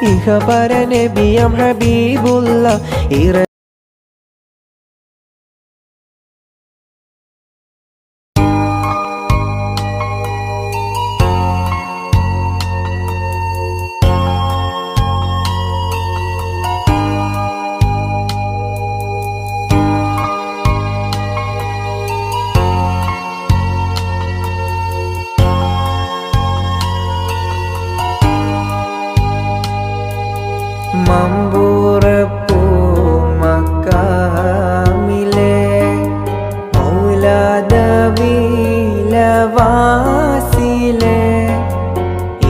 ഇഹപര നബിയം ഹബീബുള്ള മമ്പൂറപ്പൂ മക്കാമിലെ മൗലാദവിലവാസിലെ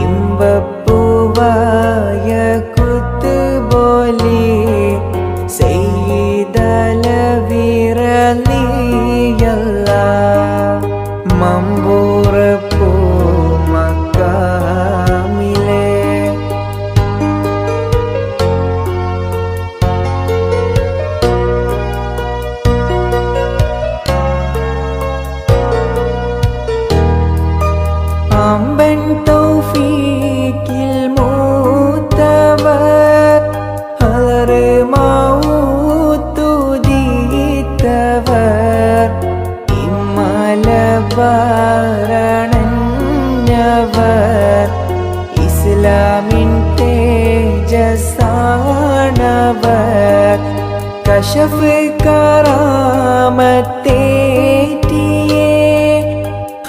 ഇമ്പപ്പൂവായ കുത്തുബോലി സയ്യിദലവിറലിയല്ല മമ്പൂറപ്പൂ മക്കാമിലെ അമ്പൻ തൗഫീഖിൽ മൂത്തവർ ഹലറ് മൗത്തുദീത്തവർ ഇമ്മലബാരണഞ്ഞവർ ഇസ്ലാമിൻ തേജസാണവർ കശഫ് കറാമത്തേറ്റിയേ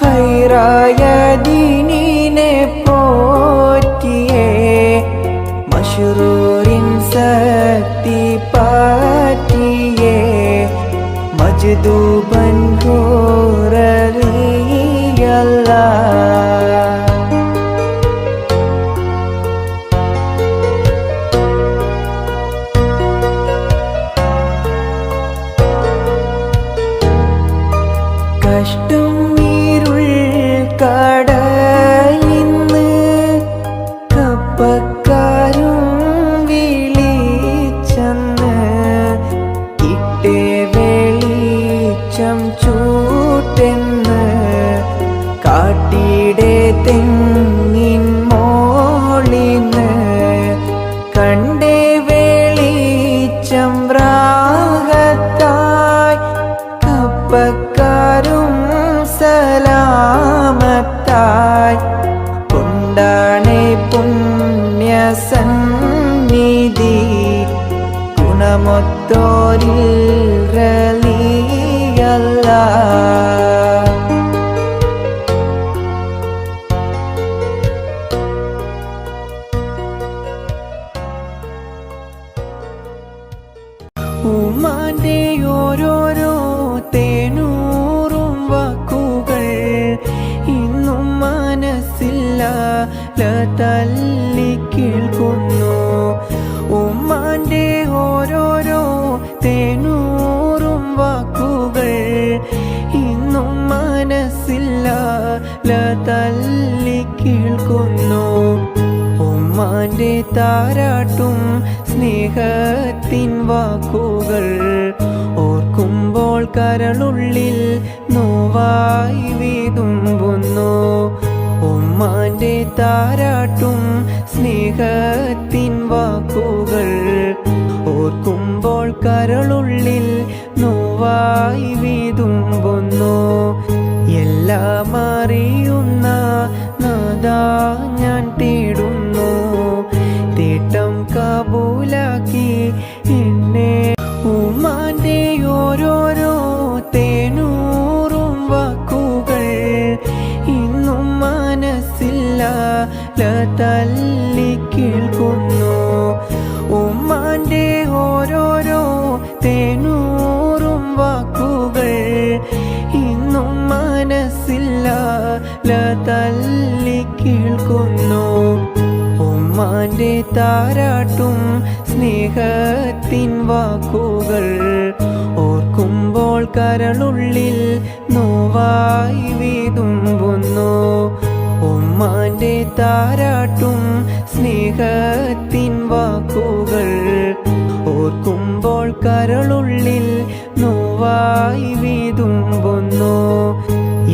ഖൈറായ ദീനിനെ പോറ്റിയേ മശ്റൂറിൻ ശക്തി പാറ്റിയേ മജ്ദൂബൻ ഹൂറലിയല്ല കഷ്ടം കടലിന്ന് കപ്പക്കാരും വിളിച്ചെന്ന് ഇട്ടേ വെളിച്ചം ചൂട്ടെന്ന് കാട്ടിടെ തെങ്ങിൻ മോളിന്ന് കണ്ടേ വെളിച്ചം രാഗത്തായി കപ്പക്കാരും സലാമത്തായി കൊണ്ടാണേ പുണ്യസന്നിധി ഗുണമൊത്തോരിൽ റലിയല്ല ഉമ്മാന്റെ ഓരോരോ തേനൂറും വാക്കുകൾ ഇന്നും മനസ്സില്ല തല്ലി കേൾക്കുന്നു ഉമ്മാന്റെ ഓരോരോ തേനൂറും വാക്കുകൾ ഇന്നും മനസ്സില്ല തല്ലി കേൾക്കുന്നു ഉമ്മാന്റെ താരാട്ടും സ്നേഹത്തിൻ വാക്കുകൾ ഓർക്കുമ്പോൾ കരളുള്ളിൽ നോവായി വീതുമ്പുന്നു ഉമ്മാന്റെ താരാട്ടും സ്നേഹത്തിൻ വാക്കുകൾ ഓർക്കുമ്പോൾ കരളുള്ളിൽ നോവായി വീതുമ്പുന്നു എല്ലാം അറിയുന്ന നാദാ ഞാൻ തേടുന്നു തേട്ടം കബൂലാക്കി എന്നെ ഉമ്മാന്റെ ഓരോരോ തേനൂറും വാക്കുകൾ ഇന്നും മനസ്സില്ല തല്ലി കേൾക്കുന്നു ഉമ്മാന്റെ ഓരോരോ തേനൂറും വാക്കുകൾ ഇന്നും മനസ്സില്ല തല്ലി കേൾക്കുന്നു ഉമ്മാന്റെ താരാട്ടും സ്നേഹത്തിൻ വാക്കുകൾ ഓർക്കുമ്പോൾ കരളുള്ളിൽ നോവായി വീതുമ്പുന്നു ഉമ്മാന്റെ താരാട്ടും സ്നേഹത്തിൻ വാക്കുകൾ ഓർക്കുമ്പോൾ കരളുള്ളിൽ നോവായി വീതുമ്പുന്നു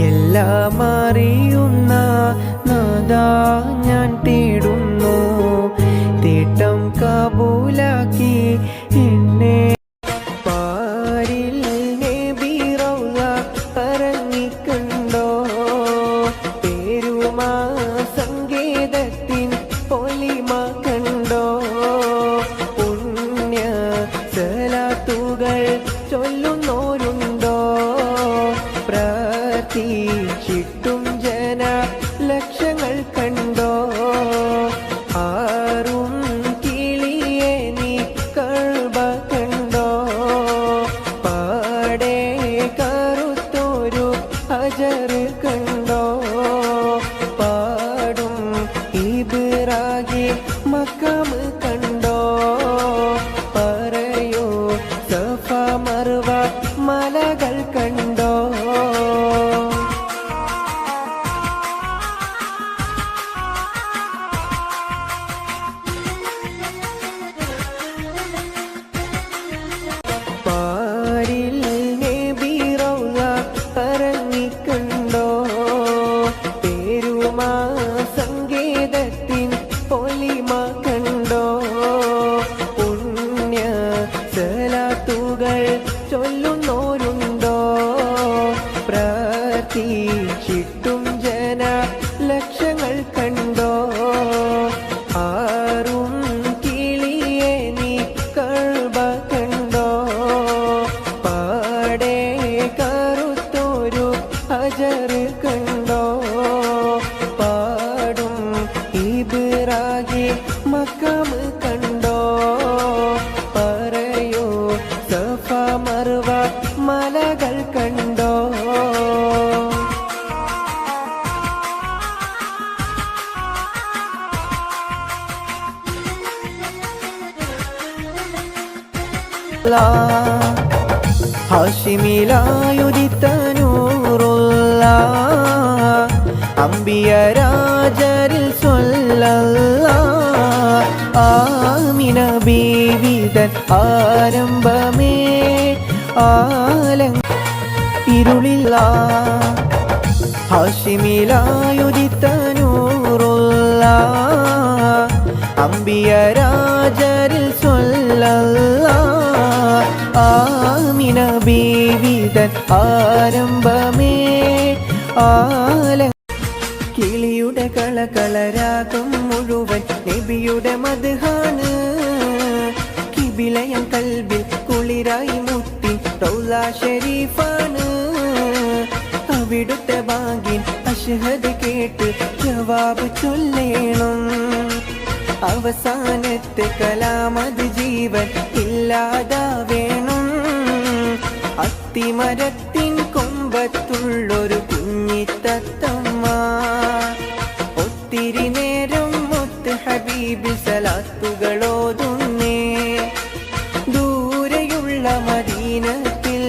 എല്ലാം അറിയുന്ന നാദാ ഞാൻ തേടുന്നു മക്കാമ് കണ്ടോ പറയൂ സഫ മർവ മലകൾ കണ്ടോ പാരിൽ നബി റൗള പറഞ്ഞിക്കണ്ടോ പേരുമാ സംഗീതത്തിൻ പൊലിമ കണ്ടോ പുണ്യ സലാത്തുകൾ ചൊല്ലുന്നോരുണ്ടോ പ്രാർത്ഥിച്ചിട്ടും ജന ലക്ഷങ്ങൾ കണ്ടോ ആറും കിളിയെ നീ കൾബ കണ്ടോ പാടെ കറുത്തൊരു ഹജർ കണ്ടോ പാടും ഇബ്രാഹിം മക്കാമ് കണ്ടോ പറയൂ സഫ മർവ മലകൾ കണ്ടോ ഹാഷിമിലായുദിത്ത നൂറുള്ള അംബിയ രാജരിൽ സ്വല്ലല്ലാഹ് ആമിന ബീവിതൻ ആരംഭമേ ആലം ഇരുളില്ല ഹാഷിമിലായുദിത്ത നൂറുള്ള അംബിയ രാജരിൽ സ്വല്ലല്ലാഹ് ആമിന ബീവിതൻ ആരംഭമേ ആലം കിളിയുടെ കളകളരാഗം മുഴുവൻ നബിയുടെ മദ്ഹാണ് കിബിലയം കൽബിൽ കുളിരായി മുത്തി റൗള ഷരീഫാണ് അവിടുത്തെ ബാഗിൻ അഷ്ഹദ് കേട്ട് ജവാബ് ചൊല്ലേണം അവസാനത്തെ കലാമത് ജീവൻ ഇല്ലാതാവേണം അത്തിമരത്തിൻ കൊമ്പത്തുള്ളൊരു കുഞ്ഞിത്തത്തമ്മ ഒത്തിരി നേരം മുത്ത് ഹബീബ് സലാത്തുകളോതുന്നേ ദൂരെയുള്ള മദീനത്തിൽ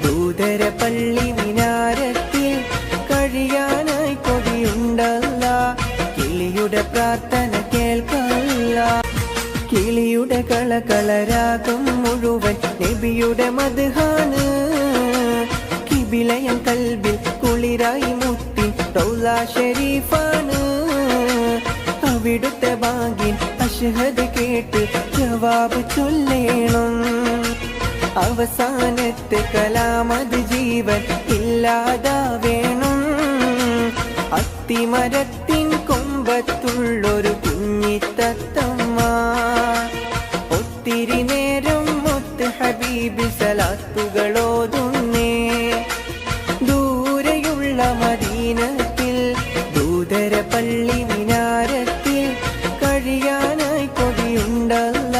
ദൂതര പള്ളി മിനാരത്തിൽ കഴിയാനായി കൊതിയുണ്ടല്ല കിളിയുടെ പ്രാർത്ഥന കേൾക്കല്ല കിളിയുടെ കളകളരാഗം മുഴുവൻ നബിയുടെ മദ്ഹാണ് കിബിലയം കൽബിൽ കുളിരായി മുത്തി റൗള ഷരീഫാണ് അവിടുത്തെ ബാഗിൻ അഷ്ഹദ് കേട്ട് ജവാബ് ചൊല്ലേണം അവസാനത്തെ കലാമത് ജീവൻ ഇല്ലാതാവേണം അത്തിമരത്തിൻ കൊമ്പത്തുള്ളൊരു കുഞ്ഞിത്തത്തമ്മ ഒത്തിരി നേരം മുത്ത് ഹബീബ് സലാത്തുകളോതുന്നേ ദൂരെയുള്ള മദീനത്തിൽ ദൂതര പള്ളി മിനാരത്തിൽ കഴിയാനായി കൊതിയുണ്ടല്ല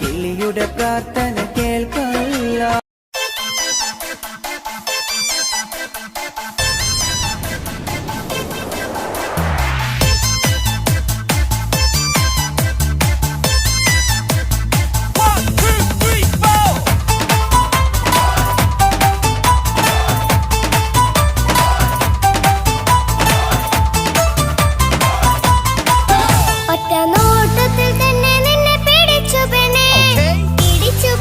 കിളിയുടെ പ്രാർത്ഥന കേൾക്കല്ല ഒറ്റ നോട്ടത്തിൽ തന്നെ നിന്നെ പിടിച്ചു പെണ്ണേ പിടിച്ചു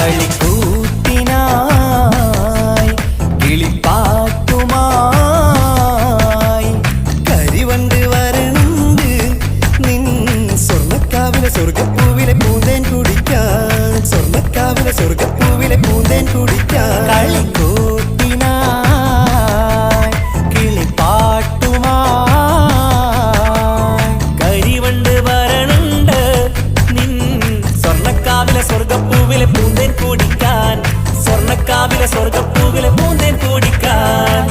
കളിക്കൂത്തിനായി കിളിപ്പാട്ടുമായി കരിവണ്ട് വരണ്ട് നിൻ സ്വർണ്ണക്കാവിലെ സ്വർഗപ്പൂവിലെ പൂന്തേൻ കുടിക്കാൻ സ്വർണ്ണക്കാവിലെ സ്വർഗപ്പൂവിലെ പൂന്തേൻ കുടിക്കാൻ കളിക്കൂത്തിനായി കിളിപ്പാട്ടുമായി കരിവണ്ട് വരണ്ട് നിൻ സ്വർണ്ണക്കാവിലെ സ്വർഗപ്പൂവിലെ പൂന്തേൻ കുടിക്കാൻ സ്വർണ്ണക്കാവിലെ സ്വർഗപ്പൂവിലെ പൂന്തേൻ കുടിക്കാൻ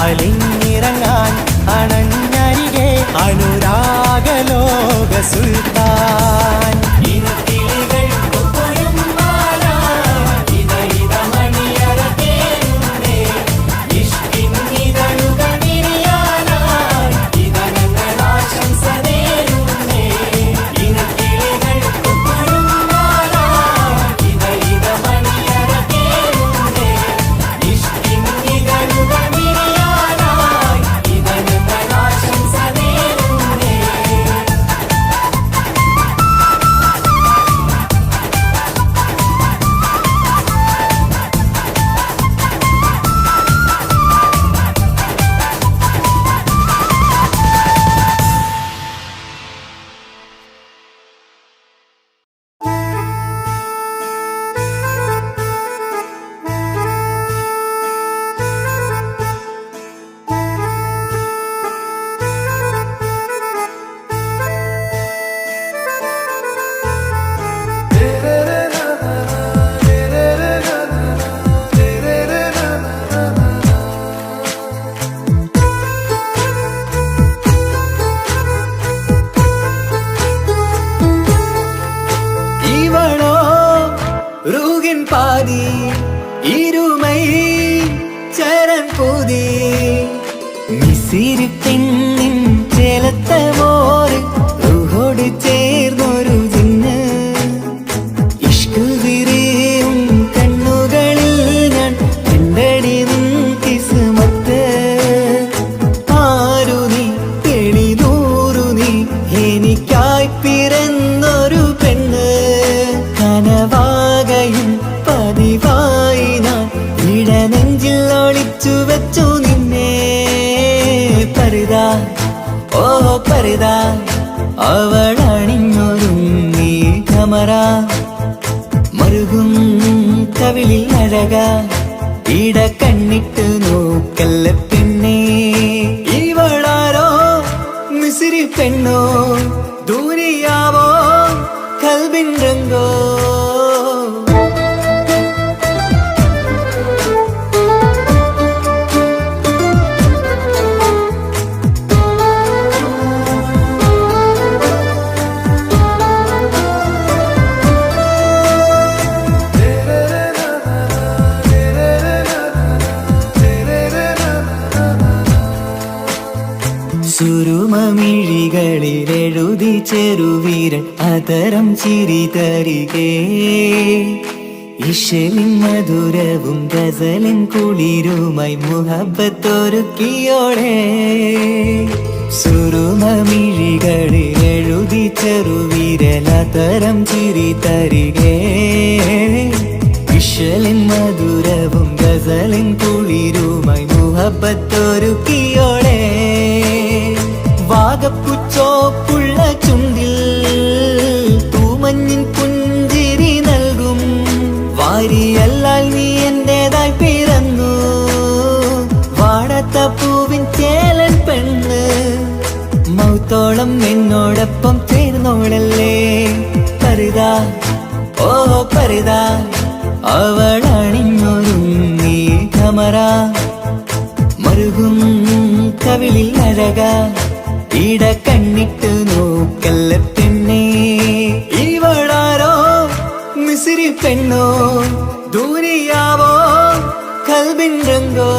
അലിഞ്ഞിറങ്ങാൻ അണഞ്ഞരികെ അനുരാഗലോക സുൽത്താൻ മിസിരി പെണ്ണിൻ ചേലത്തെ മോര് റൂഹോട് ചേർന്നൊരു ജിന്ന് ഇഷ്ക് വിരിയും കണ്ണുകളിൽ ഞാൻ കണ്ടടി നിൻ കിസ്മത്ത് ആരു നീ തെളിനൂറു നീ എനിക്കായി പിറന്നൊരു പെണ്ണ് കനവാകയും പതിവായി ഞാൻ ഇടനെഞ്ചിൽ ഒളിച്ചു വെച്ചു നിന്നെ പരിതാ ഓ പരിതാ അവളണിഞ്ഞൊരുങ്ങി കമറ മറുകും കവിളിൽ അഴക ഇട കണ്ണിട്ട് നോക്കല്ല പെണ്ണേ ഇവളാരോ മിസിരി പെണ്ണോ ദൂരിയാവോ കൽബിൻ രംഗോ സുരുമമിഴികളിൽ എഴുതി ചെറുവീരൻ അതരം ചിരി തരികേ ഇശലിൻ മധുരവും ഗസലിൻ കുളിരുമായി മുഹബത്തൊരുക്കിയോളെ സുരുമമിഴികളിൽ എഴുതി ചെറുവീരൻ അതരം ചിരി തരികേ ഇശലിൻ മധുരവും ഗസലിൻ കുളിരുമായി മുഹബത്തൊരുക്കിയോളെ വാഗപ്പുച്ചോപ്പുള്ള ചുണ്ടിൽ തൂമഞ്ഞിൻ പുഞ്ചിരി നൽകും വാരിയല്ലാൽ നീ എന്റേതായി പിറന്നു വാടത്ത പൂവിൻ ചേലൻ പെണ്ണ് മൗത്തോളം എന്നോടൊപ്പം ചേർന്നോളല്ലേ പരിതാ ഓ പരിതാ അവളണിഞ്ഞൊരുങ്ങി കമറ മറുകും കവിളിൽ അഴക ഇട കണ്ണിട്ട് നോക്കല്ല പെണ്ണേ ഇവളാരോ മിസിരി പെണ്ണോ ദൂരിയാവോ കൽബിൻ രംഗോ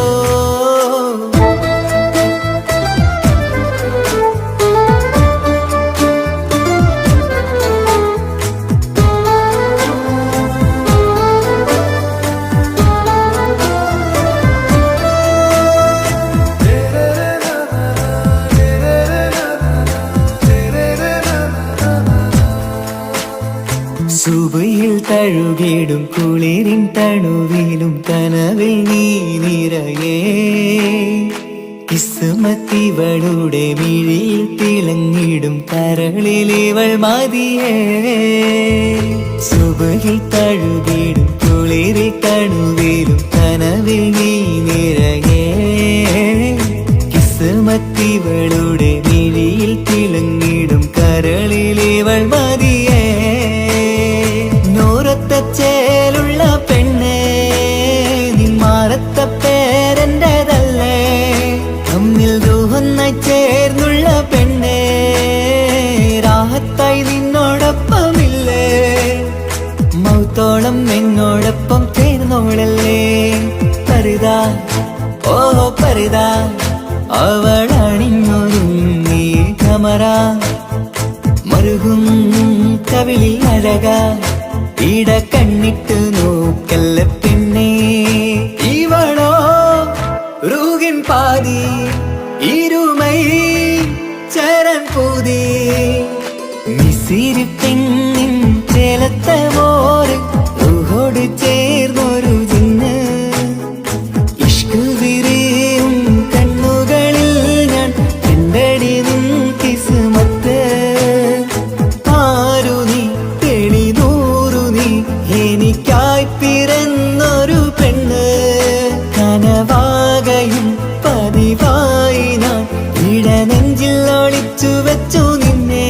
സുബയിൽ തഴുകിടും കുളിരിൻ തണുവിലും കനവിൽ നീ നിറയേ കിസ്മത്തിവളുടെ മിഴിയിൽ തിളങ്ങിടും കരളിലിവൾ മതിയേ സുബയിൽ തഴുകിടും കുളിരിൽ തണുവിലും കനവിൽ നീ നിറയേ കിസ്മത്തിവളുടെ മിഴിയിൽ തിളങ്ങിടും കരളിലിവൾ മതിയേ ചേലുള്ള പെണ്ണേ നിന്മാറത്ത പേരെന്റേതല്ലേ തമ്മിൽ ദൂഹൊന്നായി ചേർന്നുള്ള പെണ്ണേ രാഹത്തായി നിന്നോടൊപ്പമില്ലേ മൗത്തോളം എന്നോടൊപ്പം ചേർന്നോളല്ലേ പരിതാ ഓ പരിതാ അവളണിഞ്ഞൊരുങ്ങി കമറ മറുകും കവിളിൽ അഴക ഇട കണ്ണിട്ട് നോക്കല്ല പെണ്ണേ ഇവളോ റൂഹിൻ പാതി ഇരുമൈ ചരൻ പൂതി മിസിരി പെണ്ണിൻ ചേലത്തെ മോര് റൂഹോട് ചേർന്നൊരു ജിന്ന് ഇഷ്ക് വിരിയും കണ്ണുകളിൽ ഞാൻ കണ്ടടി നിൻ കിസ്മത്ത് ആരു നീ തെളിനൂറു നീ എനിക്കായി പിറന്നൊരു പെണ്ണ് കനവാകയും പതിവായി ഞാൻ ഇടനെഞ്ചിൽ ഒളിച്ചു വെച്ചു നിന്നെ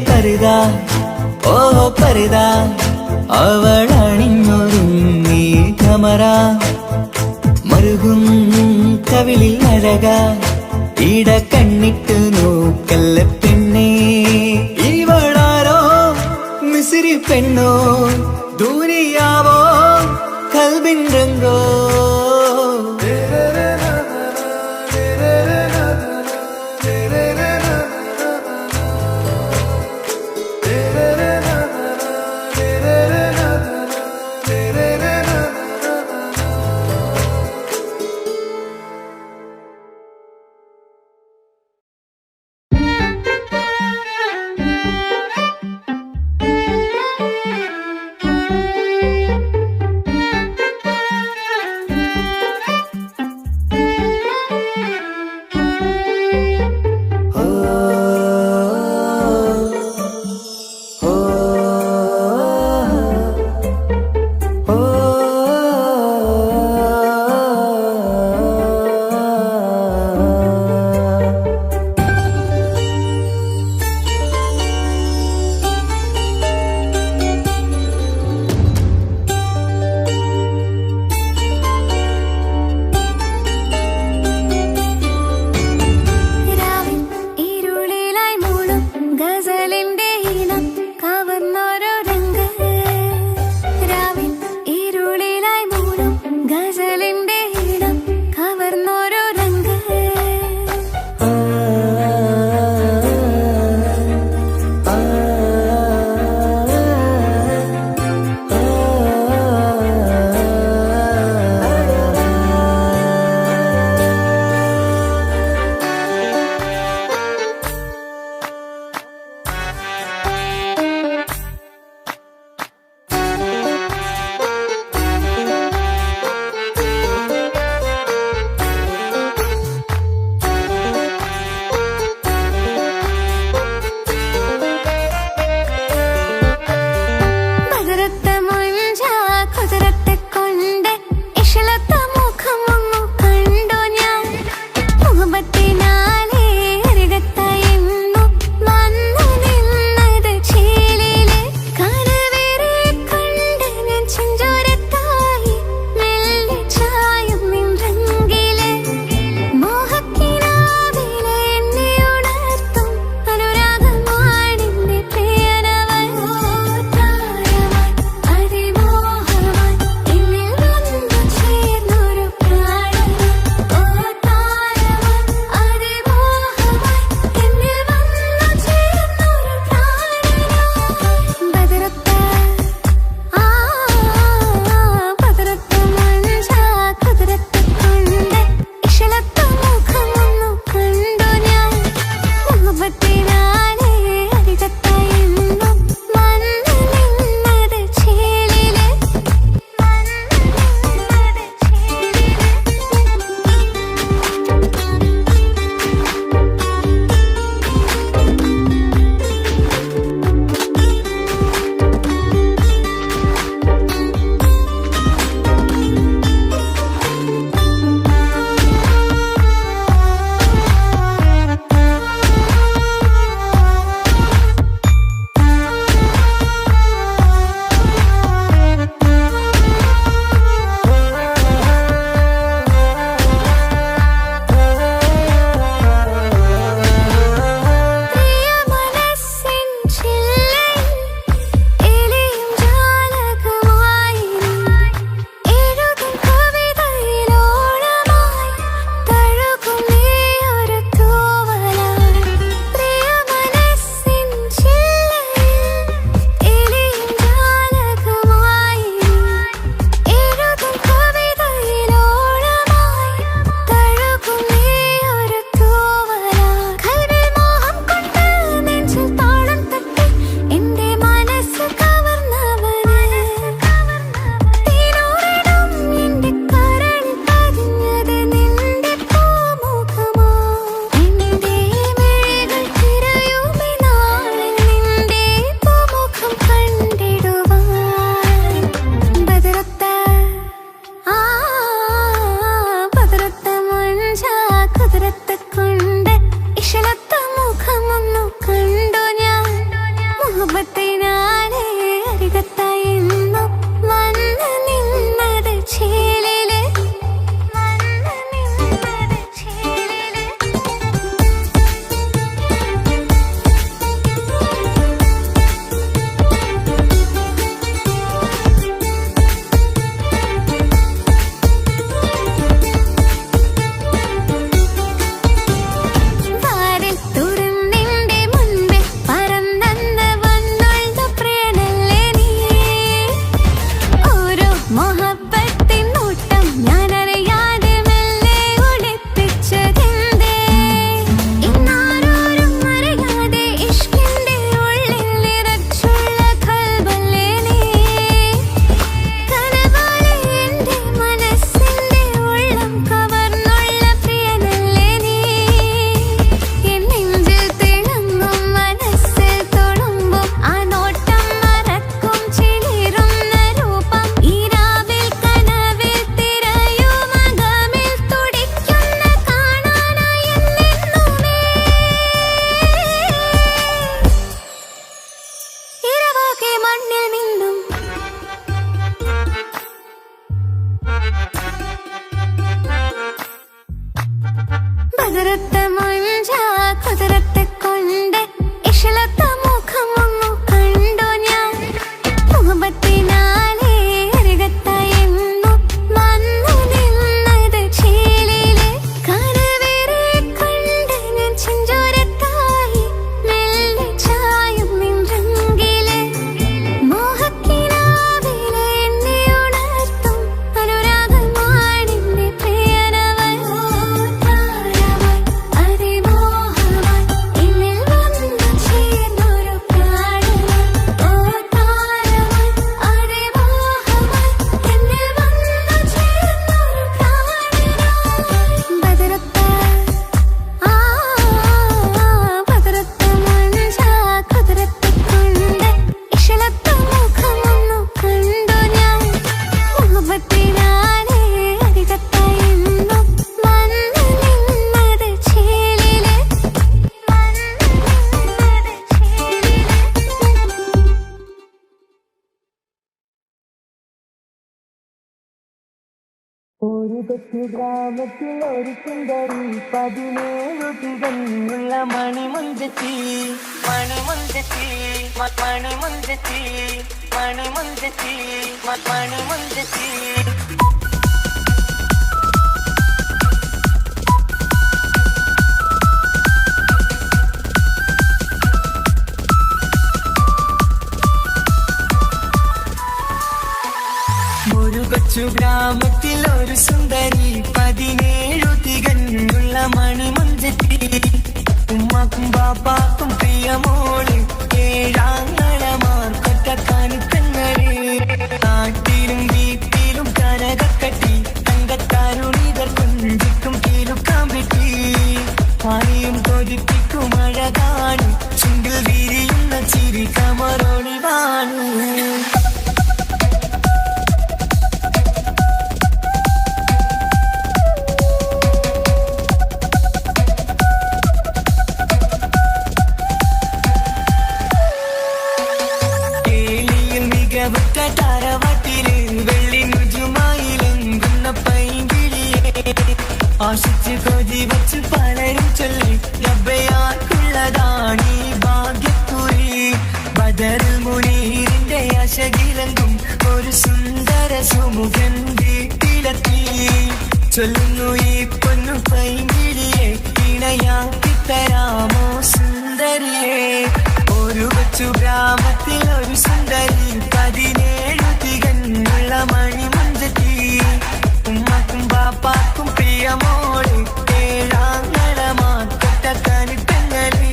പരിതാ ഓ പരിതാ അവളണിഞ്ഞൊരുങ്ങി കമറ മറുകും കവിളിൽ അഴക ഇട കണ്ണിട്ട് നോക്കല്ല പെണ്ണേ ഇവളാരോ മിസിരി പെണ്ണോ ദൂരിയാവോ കൽബിൻ രംഗോ ഒരു കൊച്ചു ഗ്രാമത്തിൽ ഒരു സുന്ദരി 17 തികഞ്ഞുള്ള മണിമുഞ്ചത്തി മണിമുഞ്ചത്തി മണിമുഞ്ചത്തി മണിമുഞ്ചത്തി മണിമുഞ്ചത്തി ഒരു കൊച്ചു ഗ്രാമത്തിൽ ഒരു സുന്ദരി 17 തികഞ്ഞുള്ള മണിമുഞ്ചത്തി ഉമ്മാക്കും ബാപ്പാക്കും പ്രിയമോള് ഏഴാങ്ങളമാർ കൊറ്റക്കാനിക്കങ്ങളെ നാട്ടിലും വീട്ടിലും കനകക്കട്ടി തങ്കത്താരുണിതർ കൊഞ്ചിക്കും കീലുക്കാൻ പറ്റി പാനിയും കൊതിപ്പിക്കും അഴകാണ് ചുണ്ടിൽ വിരിയുന്ന ചിരി കമറൊളിവാണ് താരവാട്ടില് വെള്ളി നുജുമായിലെങ്കുന്ന പൈങ്കിളിയെ ആശിച്ച് കൊതി വച്ച് പലരും ചൊല്ലി റബ്ബയാർക്കുള്ളതാണീ ഭാഗ്യക്കുറി ബദറുൽ മുനീറിന്റെ അശകിലങ്കും ഒരു സുന്ദര സുമുഖൻ വീട്ടിലെത്തി ചൊല്ലുന്നു ഈ പൊന്നു പൈങ്കിളിയെ ഇണയാക്കി തരാമോ സുന്ദരിയെ ഒരു കൊച്ചു ഗ്രാമത്തിൽ ഒരു സുന്ദരി 17 തികഞ്ഞുള്ള മണിമുഞ്ചത്തി ഉമ്മാക്കും ബാപ്പാക്കും പ്രിയമോള് ഏഴാങ്ങളമാർ കൊറ്റക്കാനിട്ടങ്ങള്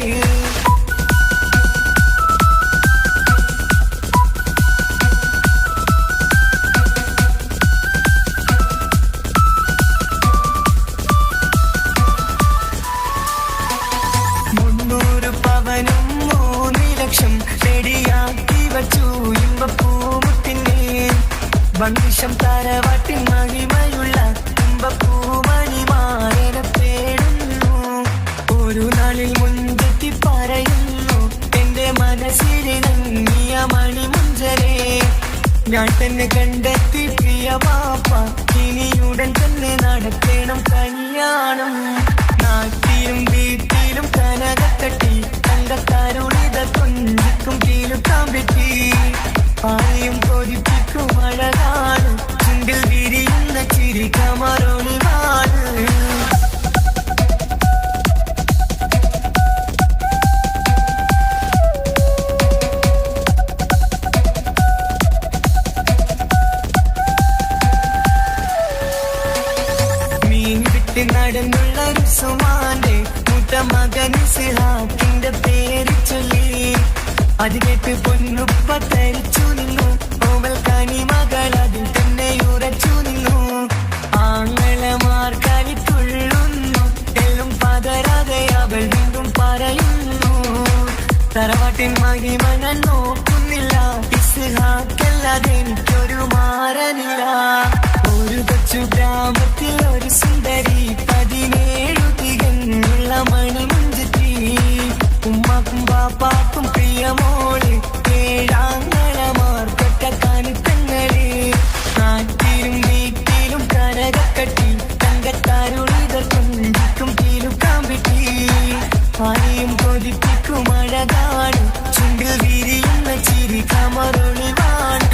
പവനും 3 ലക്ഷം റെഡിയാക്കി വച്ചു ഇമ്പപ്പൂമുട്ടിനെ വന്നിഷം താരവാട്ടിൻ മഹിമയുള്ള ഇമ്പപ്പൂമണിമാരെ പേടുന്നു ഒരു നാളിൽ മുൻപെത്തി പറയുന്നു എന്റെ മനസ്സിലിണങ്ങിയ മണിമുഞ്ചരെ ഞാൻ തന്നെ കണ്ടെത്തി പ്രിയ പാപ്പ ഇനിയുടൻ തന്നെ നടക്കണം കല്യാണം നാട്ടിലും വീട്ടിലും കനകത്തട്ടി തങ്കത്താരുണിത കൊഞ്ചിക്കും കീലുക്കാൻ പറ്റി പാനിയും കൊതിപ്പിക്കും അഴകാണ് ചുണ്ടിൽ വിരിയുന്ന ചിരി കമറൊളിവാണ് മീൻ വിട്ട് നടന്നുള്ള റുസുമാന്റെ മകൻ സിഹാക്കിന്റെ പേര് ചൊല്ലി അത് കേട്ട് പൊന്നുപ്പ തരിച്ചു നിന്നു ഓവൽ കനി മകൾ അതിൽ തന്നെ ഉറച്ചു നിന്നു ആങ്ങളമാർ കളിത്തുള്ളുന്നു എല്ലും പതരാതെ അവൾ വീണ്ടും പറയുന്നു തറവാട്ടിൻ മഹിമ ഞാൻ നോക്കുന്നില്ല ഇസ്ഹാക്കല്ലാതെ എനിക്കൊരു മാറനില്ല ഒരു കൊച്ചു ഗ്രാമത്തിൽ ഒരു സുന്ദരി 17 തികഞ്ഞുള്ള മണിമുഞ്ചത്തി ഉമ്മാക്കും ബാപ്പാക്കും പ്രിയമോള് ഏഴാങ്ങളമാർ കൊറ്റക്കാനിത്തങ്ങള് നാട്ടിലും വീട്ടിലും കനകക്കട്ടി തങ്കത്താരുണിതർ കൊഞ്ചിക്കും കീലുക്കാൻ ആരെയും കൊതിപ്പിക്കും അഴകാണ് ചുണ്ടിൽ വിരിയുന്ന ചിരി കമറൊളിവാണ്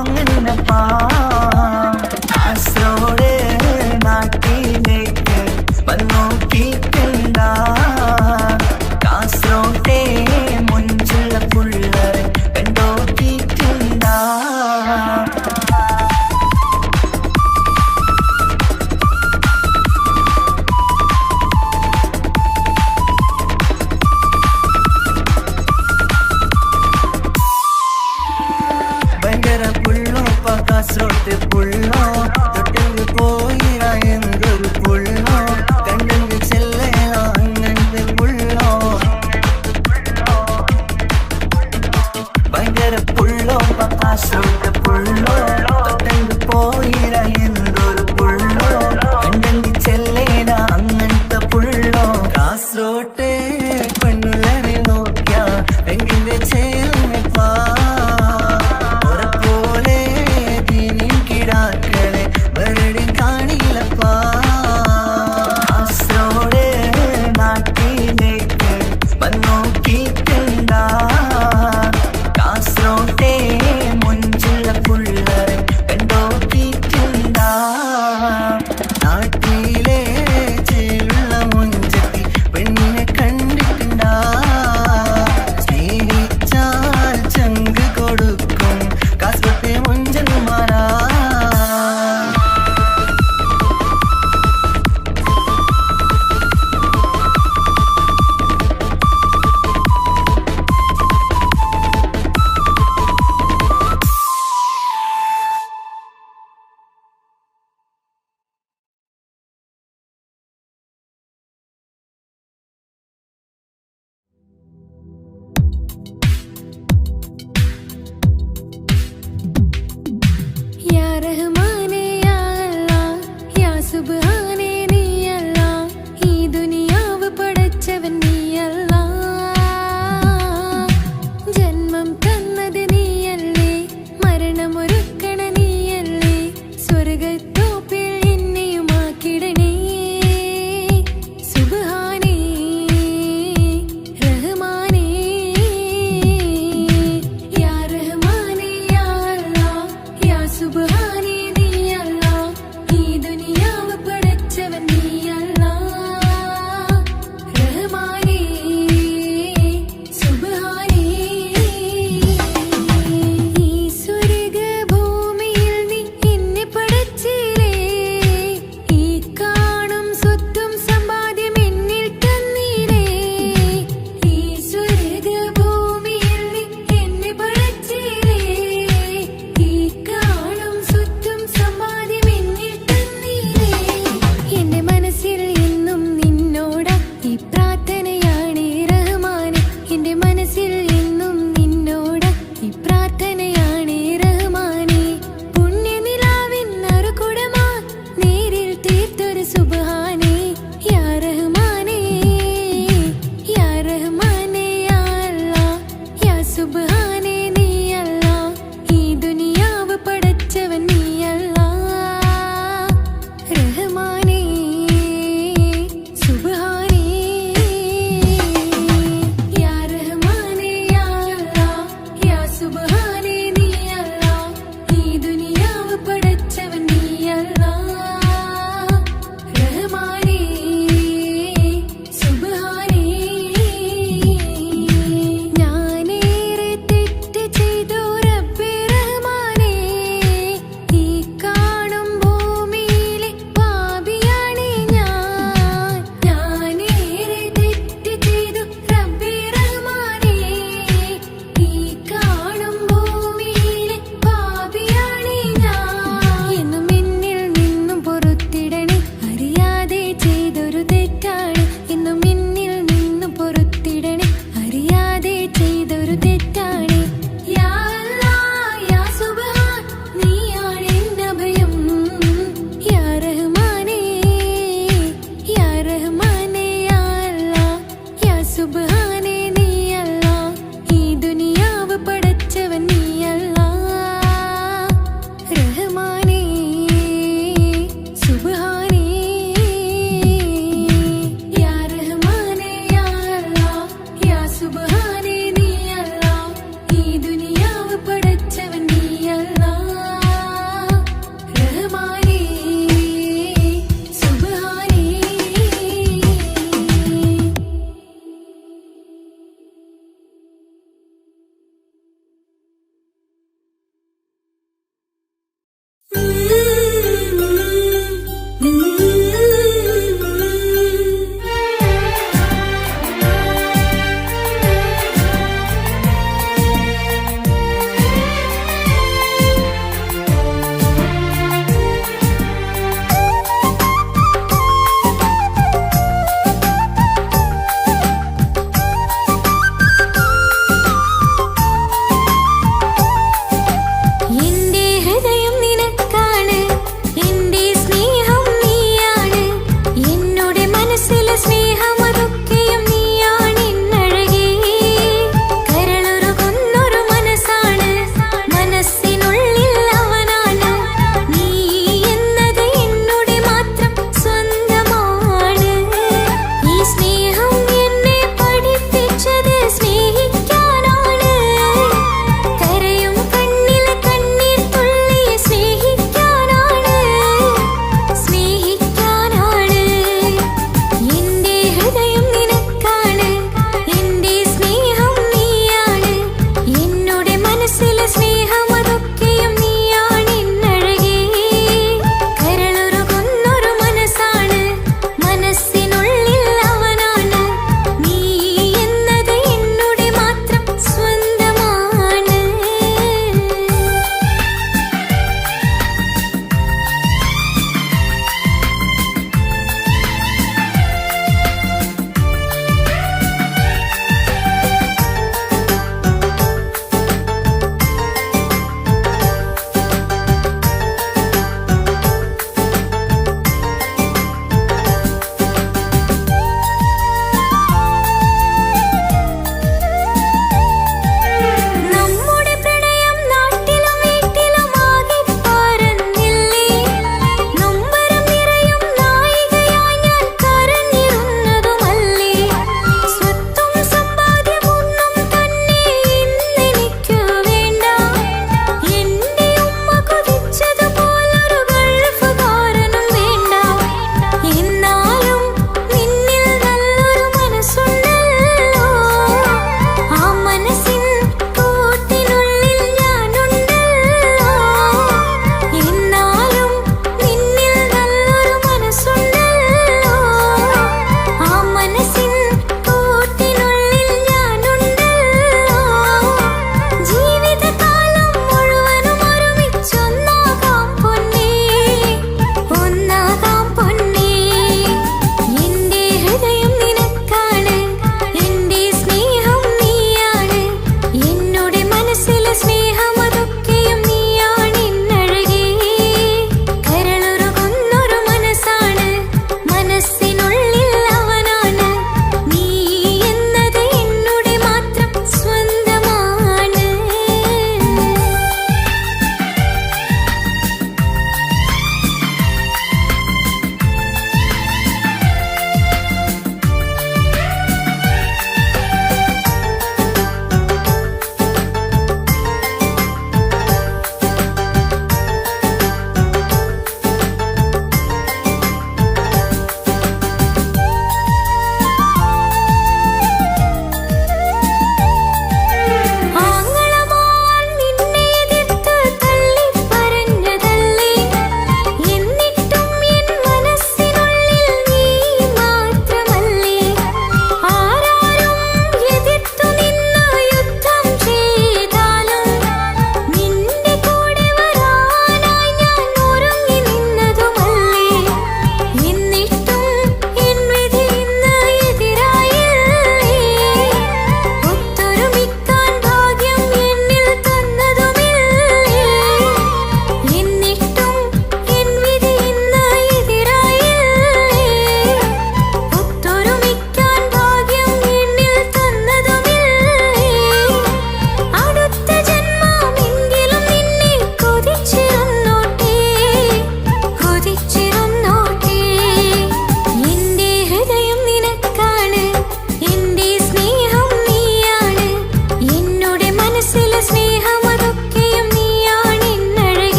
വാങ്ങണപ്പാ കാസർഗോഡ് നാട്ടിലേക്ക് വന്നോക്കിട്ടുണ്ട കാസർഗോട്ടെ മുഞ്ചുള്ള പുള്ളർ കണ്ടോക്കിട്ടുണ്ട ഭയങ്കര പുള്ളോപ്പ കാസർഗോഡ്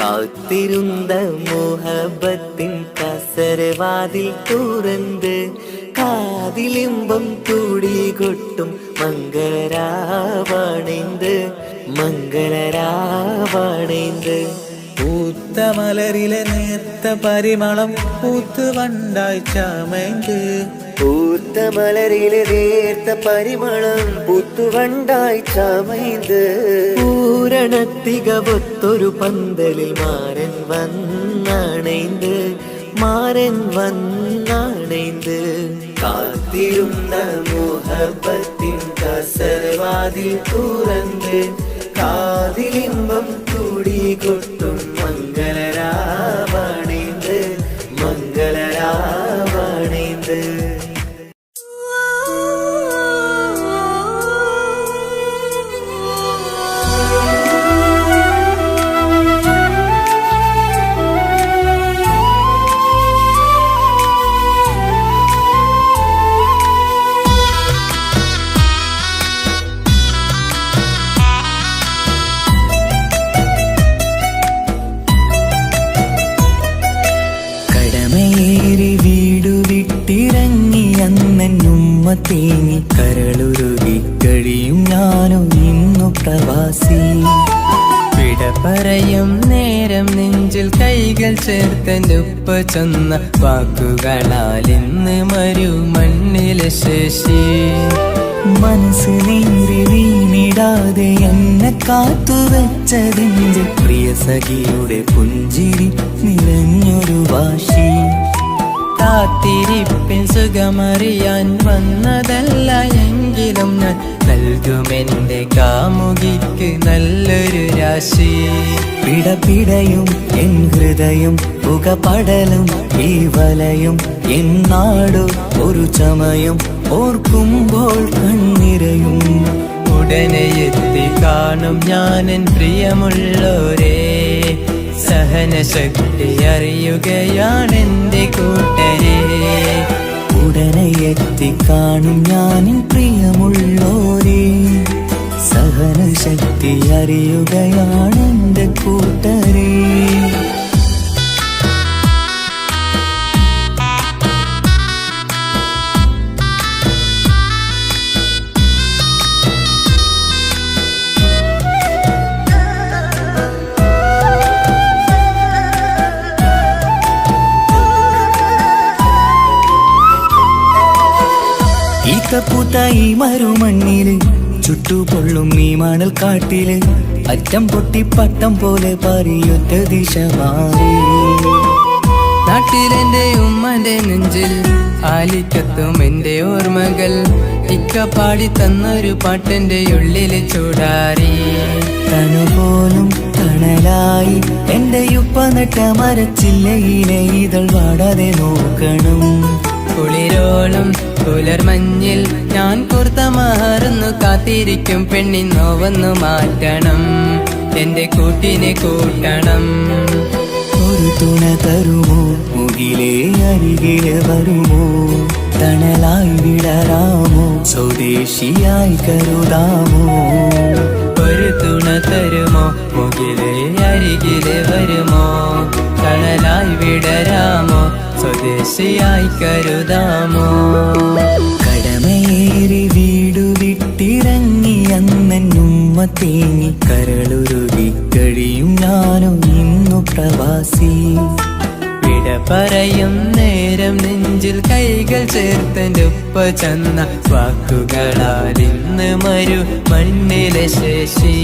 കാത്തിരുന്ന മോഹബത്തിൻ കസരവാതിൽ തുറന്ന് കാതിലിമ്പം കൂടി കൊട്ടും മംഗളരാവണൈന്ത് മംഗളരാവണൈന്ത്. പൂത്ത മലരിലെ നേർത്ത പരിമളം പൂത്ത് വണ്ടായി ചമൈந்து പൂത്ത മലരിലെ നേർത്ത പരിമളം പൂത്തുവണ്ടായി ചമൈந்து പൂരണത്തികവൊത്തൊരു പന്തലിൽ മാരൻ വന്നണൈந்து മാരൻ വന്നണൈந்து. കാത്തിരുന്ന മോഹബത്തിൻ കസരവാതിൽ തുറന്ന് കാതിലിമ്പം കൂടി കൊട്ടും മംഗളരാവണൈந்து മംഗളരാവണൈந்து. തേങ്ങി കരളുരുകി കഴിയും ഞാനും ഇന്നു പ്രവാസി. വിട പറയും നേരം നെഞ്ചിൽ കൈകൾ ചേർത്തെന്റെ ഉപ്പ ചൊന്ന വാക്കുകളാൽ ഇന്ന് മരു മണ്ണിലെ ശേഷി. മനസ്സ് നീറി വീണിടാതെ എന്നെ കാത്തുവെച്ചതിന്റെ പ്രിയ സഖിയുടെ പുഞ്ചിരി നിറഞ്ഞൊരു വാശി. കാത്തിരിപ്പിൻ സുഖമറിയാൻ വന്നതല്ല എങ്കിലും ഞാൻ നൽകുമെന്റെ കാമുകിക്ക് നല്ലൊരു രാശി. പിടപിടയും എൻ ഹൃദയം പുകപടലും ഈ വലയും എന്നാടു ഒരു ചമയം ഓർക്കുമ്പോൾ കണ്ണിരയും. ഉടനെ എത്തി കാണും ഞാനെൻ പ്രിയമുള്ളോരേ, സഹനശക്തി അറിയുകയാണെന്റെ കൂട്ടരെ. ഉടനെ എത്തിക്കാണും ഞാനിൻ പ്രിയമുള്ളോരേ, സഹനശക്തി അറിയുകയാണെന്റെ കൂട്ടരെ. പൂത്ത ഈ മരുമണ്ണില് ചുട്ടുപൊള്ളും ഈ മണൽ കാട്ടില് അറ്റം പൊട്ടി പട്ടം പോലെ പാറിയൊറ്റ ദിശ മാറി. നാട്ടിലെന്റെ ഉമ്മന്റെ നെഞ്ചിൽ ആലിക്കത്തും എന്റെ ഓർമ്മകൾ ഇക്ക പാടി തന്നൊരു പാട്ടെന്റെ ഉള്ളില് ചൂടാറി. തണുപോലും തണലായി എന്റെ ഉപ്പ നട്ട മരച്ചില്ലയിലെ ഇതൾ വാടാതെ നോക്കണം. കുളിരോളം പുലർമഞ്ഞിൽ ഞാൻ കുർത്ത മാറുന്നു കാത്തിരിക്കും പെണ്ണിൻ നോവന്നു മാറ്റണം, എന്റെ കൂട്ടിനെ കൂട്ടണം. ഒരു തുണ തരുമോ മുകിലേ അരികിലെ വരുമോ, തണലായി വിടരാമോ സ്വദേശിയായി കരുതാമോ. ഒരു തുണ തരുമോ മുകിലേ അരികിലെ വരുമോ, തണലായി വിടരാമോ സ്വദേശിയായി കരുതാമോ. കടമയേറി വീടു വിട്ടിറങ്ങി അന്നുമ്മ തേങ്ങി കരളുരുകി കഴിയും ഞാനും ഇന്നു പ്രവാസി. വിട പറയും നേരം നെഞ്ചിൽ കൈകൾ ചേർത്തെന്റെ ഉപ്പ ചെന്ന വാക്കുകളാൽ ഇന്ന് മരു മണ്ണിലെ ശേഷി.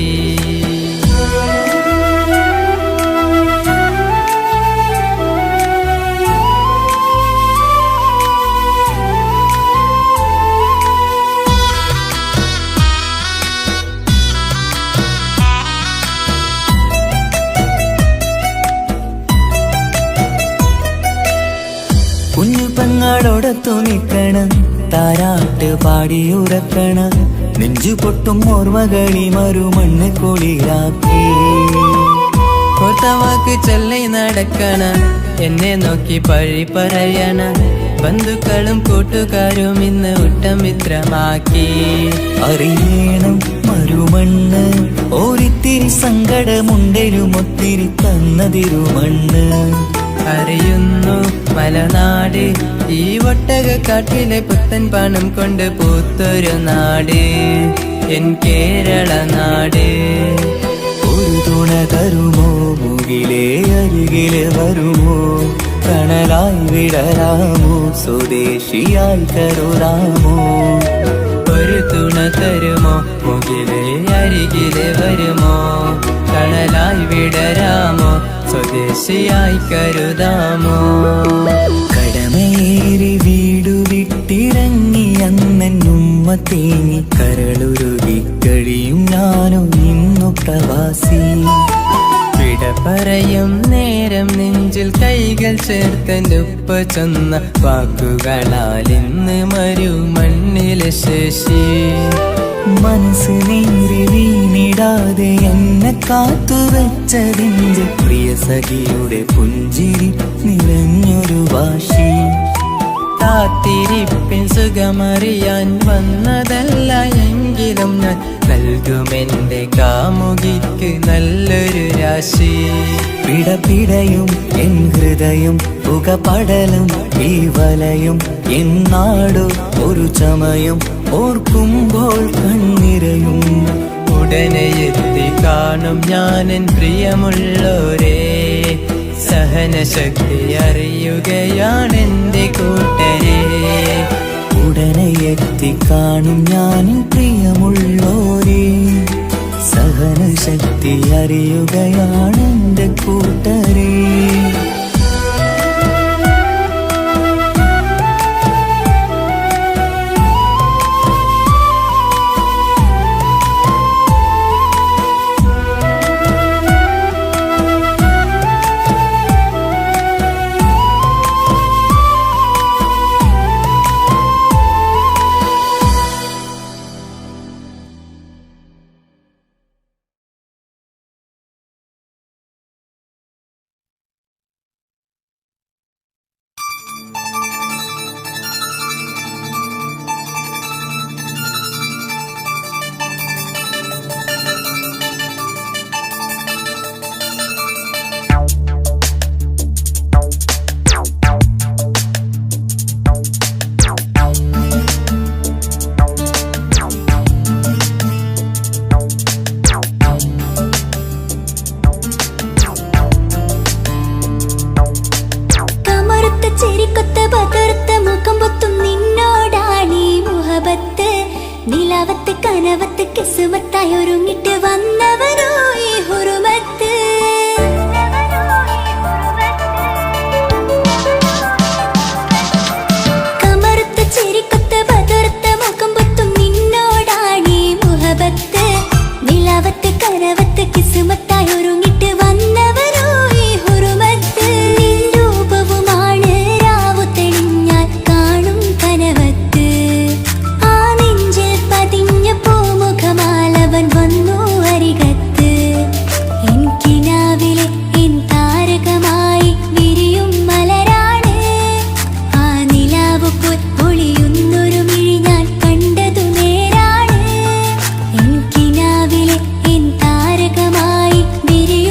കുഞ്ഞു പെങ്ങളോടൊത്തു നിൽക്കണം, താരാട്ട് പാടിയുറക്കണം, നെഞ്ചു പൊട്ടും ഓർമ്മകളി മറുമണ്ണ് കുളിരാക്കി. കോർത്തവാക്ക് ചൊല്ലി നടക്കണ, എന്നെ നോക്കി പഴി പറയണ, ബന്ധുക്കളും കൂട്ടുകാരും ഇന്ന് ഉട്ടമിത്രമാക്കി. അറിയണം മരുമണ്ണ് ഒരിത്തിരി സങ്കടമുണ്ടേലും ഒത്തിരി തന്നതിരുമണ്ണ്. അറിയുന്നു മലനാട് ഈ ഒട്ടകക്കാട്ടിലെ പുത്തൻ പണം കൊണ്ട് പൂത്തൊരു നാട് എൻ കേരള നാട്. ഒരു തുണ തരുമോ മുകിലേ അരികില് വരുമോ കണലായി വിടരാമോ സ്വദേശിയായി കരുതാമോ. ഒരു തുണ തരുമോ മുകിലേ അരികിലെ വരുമോ കണലായി വിടരാമോ സ്വദേശിയായി കരുതാമോ. കടമേറി വീടു വിട്ടിറങ്ങി അന്നുമ്മ തേങ്ങി കരളുരുകി കഴിയും ഞാനോ ഇന്നു പ്രവാസി. വിട പറയും നേരം നെഞ്ചിൽ കൈകൾ ചേർത്തെന്റെ ഉപ്പ ചൊന്ന വാക്കുകളാൽ ഇന്ന് മരുമണ്ണിലെ ശേഷി. മനസ്സ് നീറി വീണിടാതെ എന്നെ കാത്തുവെച്ചതിന്റെ പ്രിയ സഖിയുടെ പുഞ്ചിരി നിറഞ്ഞൊരു വാശി. കാത്തിരിപ്പിൻ സുഖമറിയാൻ വന്നതല്ല എങ്കിലും ഞാൻ നൽകുമെന്റെ കാമുകിക്ക് നല്ലൊരു രാശി. പിടപിടയും എൻ ഹൃദയം പുകപടലും ഈ വലയും എന്നാടോ ഒരു ചമയം ഓർക്കുമ്പോൾ കണ്ണിരയും. ഉടനെ എത്തി കാണും ഞാനെൻ പ്രിയമുള്ളോരേ സഹനശക്തി അറിയുകയാണെന്റെ കൂട്ടരെ. ഉടനെ എത്തിക്കാണും ഞാനും പ്രിയമുള്ളോരേ സഹനശക്തി അറിയുകയാണെന്റെ കൂട്ടരേ. നിലാവത്ത് കനവത്ത് കിസുമത്തായി ഒരുങ്ങിട്ട് വന്നവനോ ഈ ഹുറുമത്ത്. കമറുത്ത ചിരിക്കൊത്ത ബദർത്ത മുഖം പൊത്തും നിന്നോടാണീ മുഹബത്ത്. നിലാവത്ത് കനവത്ത് കിസുമത്തായി ഒരുങ്ങിട്ട് വന്നവനോ ഈ ഹുറുമത്ത്. നിൻ രൂപവുമാണ് രാവു തെളിഞ്ഞാൽ കാണും കനവത്ത്. പൂമുഖമാലവൻ വന്നു അരികത്ത്. എൻ കിനാവിലെ എൻ താരകമായി വിരിയും മലരാണ്. ആ നിലാവ് പോൽ ഒളിയുന്നൊരു മിഴി ഞാൻ കണ്ടതു നേരാണ്. എൻ കിനാവിലെ എൻ താരകമായി വിരിയും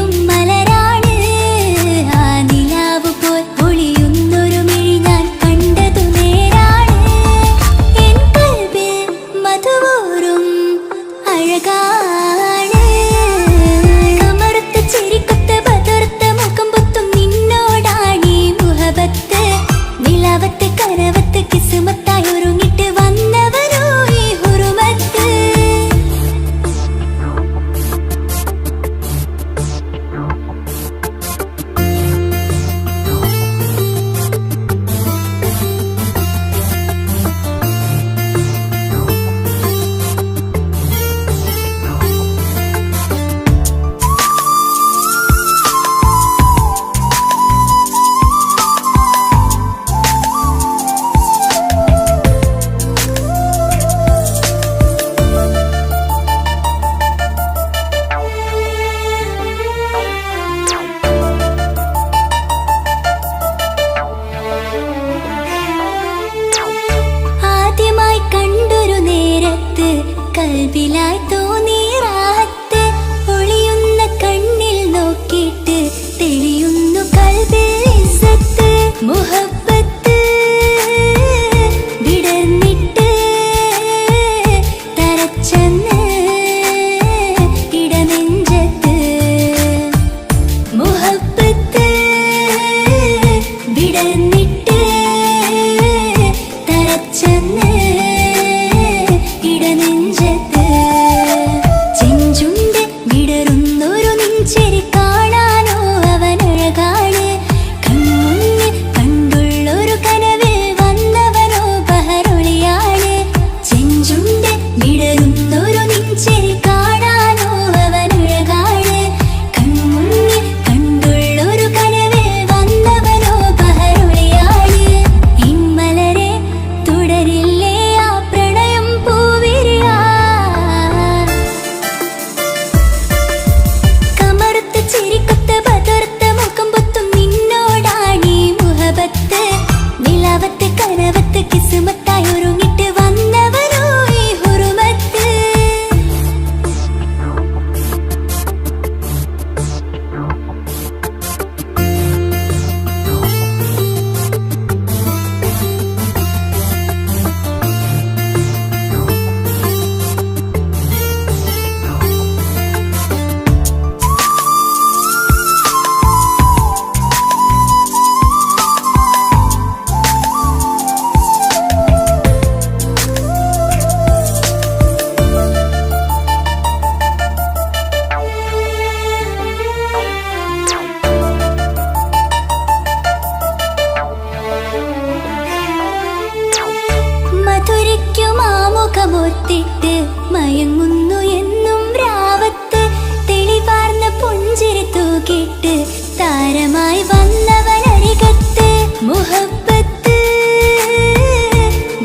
വിട്ട് താരമായി വന്നവനരികത്ത് മുഹബ്ബത്ത്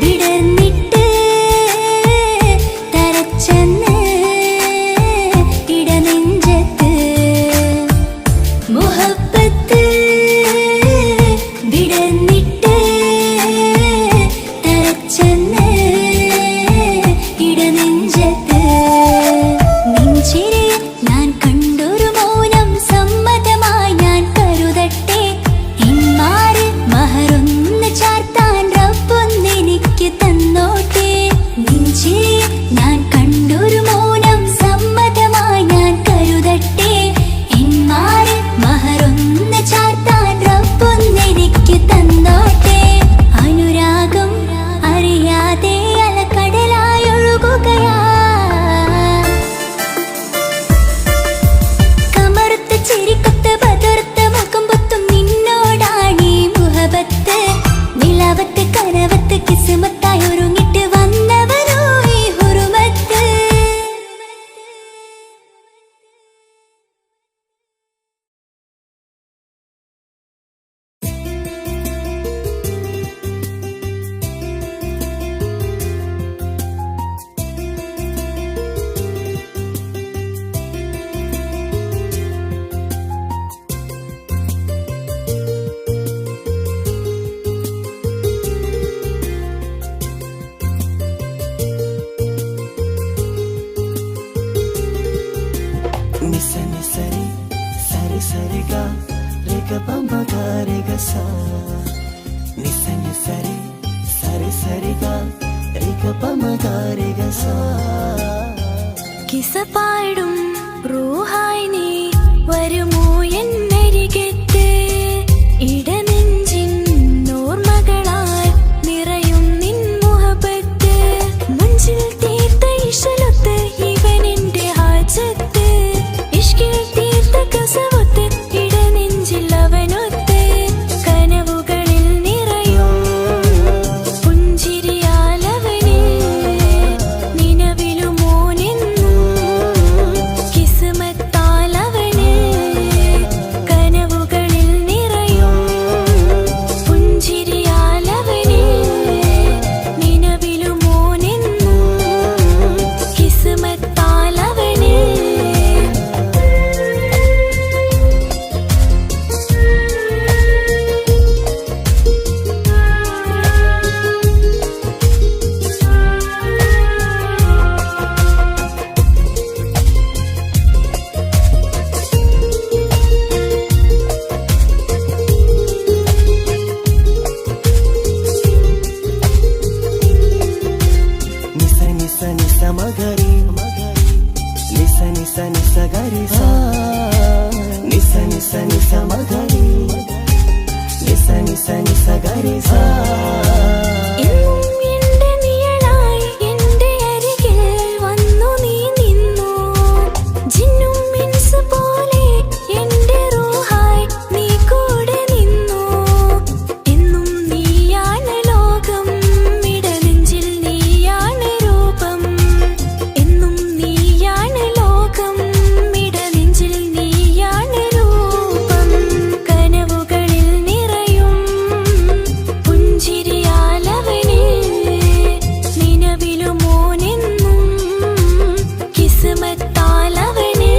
വിടർന്നിട്ട് തരച്ചെന്ന് ഇടനെഞ്ചത്ത് മുഹബ്ബത്ത് വിടർന്നിട്ട് തരച്ചെന്ന് ഇടനെഞ്ചത്ത് നെഞ്ചിരെ ഞാൻ കണ്ടൊരു മൗനം സമ്മതമായി ഞാൻ കരുതട്ടെ ഇന്മാര് മഹറൊന്ന് ചാർത്താൻ റബ്ബൊന്നെനിക്ക് തന്നോട്ടെ നെഞ്ചിരെ ഞാൻ കണ്ടൊരു മൗനം സമ്മതമായി ഞാൻ കരുതട്ടെ ഇന്മാര് മഹറൊന്ന് ചാർത്താൻ റബ്ബൊന്നെനിക്ക് തന്നോട്ടെ അനുരാഗം അറിയാതെ അലക്കടലായൊഴുകുകയാ കമറുത്ത ചിരിക്കൊത്ത് പതർത്ത മുഖം പൊത്തും നിന്നോടാണീ മുഹബത്ത് നിലവത്ത് കനവത്ത് കിസ്മത്തായി ഒരുങ്ങിട്ട് വന്നവനോ ഈ ഹുറുമത്ത് നിസ നിസരി സരി സരിഗ റിഗ പമ്പഗ റിഗ സ നിസ നിസരി സരി സരിഗ റിഗ പമ്പഗ റിഗ സ കിസപാടും റൂഹായി നീ വരുമോ എന്നരികത്ത് ഇടനെഞ്ചിൻ ഓർമ്മകളാൽ നിറയും നിൻ മുഹബത്ത് മുഞ്ചിൽ തീർത്ത ഇശലൊത്ത് ഇവനെന്റെ ഹാജത്ത് ഇഷ്കിൽ തീർത്ത കസവത്ത് ഇടനെഞ്ചിൽ അവനൊത്ത് കനവുകളിൽ നിറയും പുഞ്ചിരിയാലവന് നിലവിലുമോനെന്നും കിസ്മത്താലവന് കനവുകളിൽ നിറയും പുഞ്ചിരിയാലവന് നിലവിലുമോനെന്നും കിസ്മത്താലവന് നിസ നിസ നിസ മഗരി നിസ നിസ നിസ ഗരി സ നിസ നിസ നിസ മഗരി നിസ നിസ നിസ ഗരി സ എന്നും എന്റെ നിഴലായി എന്റെ അരികിൽ വന്നു നീ നിന്നു ജിന്നും മിൻസ് പോലെ എന്റെ റൂഹായി നീ കൂടെ നിന്നു എന്നും നീയാണ് ലോകം ഇടനെഞ്ചിൽ നീയാണ് രൂപം എന്നും നീയാണ് ലോകം ഇടനെഞ്ചിൽ നീയാണ് രൂപം കനവുകളിൽ നിറയും പുഞ്ചിരിയാലവന് നിലവിലുമോനെന്നും കിസ്മത്താലവന്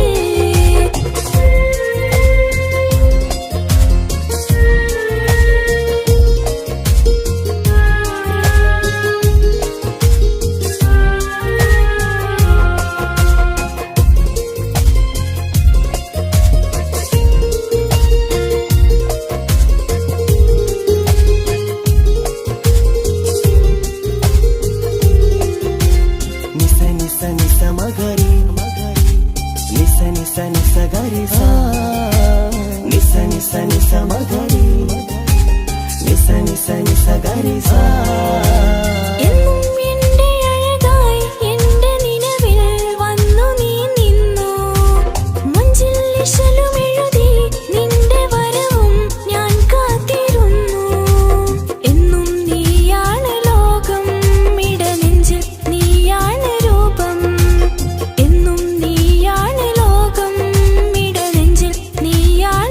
നിസ നിസ നിസ മഗരി നിസ നിസ നിസ ഗരി സ നിസ നിസ നിസ മഗരി നിസ നിസ നിസ ഗരി സ എന്നും എന്റെ അഴകായി എന്റെ നിലവിൽ വന്നു നീ നിന്നു മുഞ്ചിൽ ഇശലുമെഴുതി നിന്റെ വരവും ഞാൻ കാത്തിരുന്നു എന്നും നീയാണ് ലോകം ഇടനെഞ്ചിൽ നീയാണ് രൂപം എന്നും നീയാണ് ലോകം ഇടനെഞ്ചിൽ നീയാണ്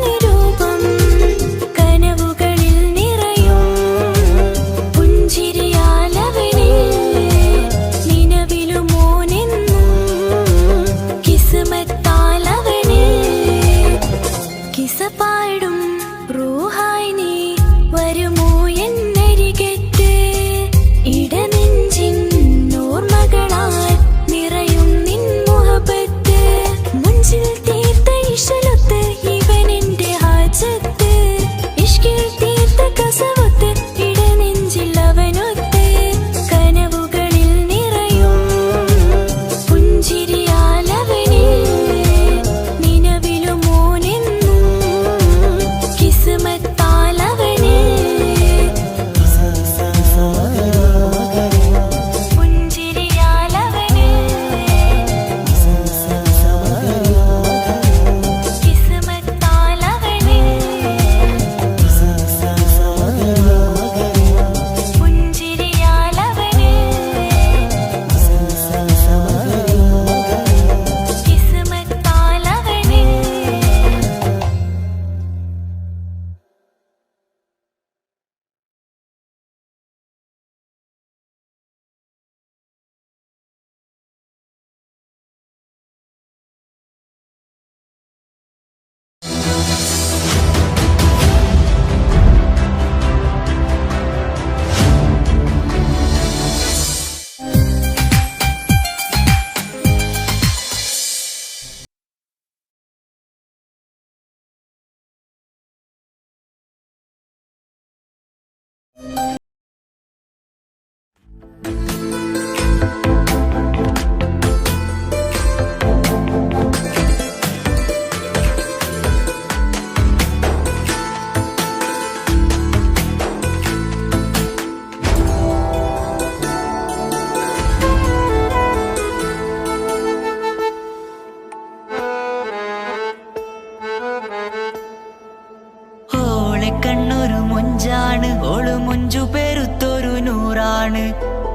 ഓളെ കണ്ണൊരു മൊഞ്ചാണ്, ഓള് മൊഞ്ചു പെരുത്തൊരു നൂറാണ്.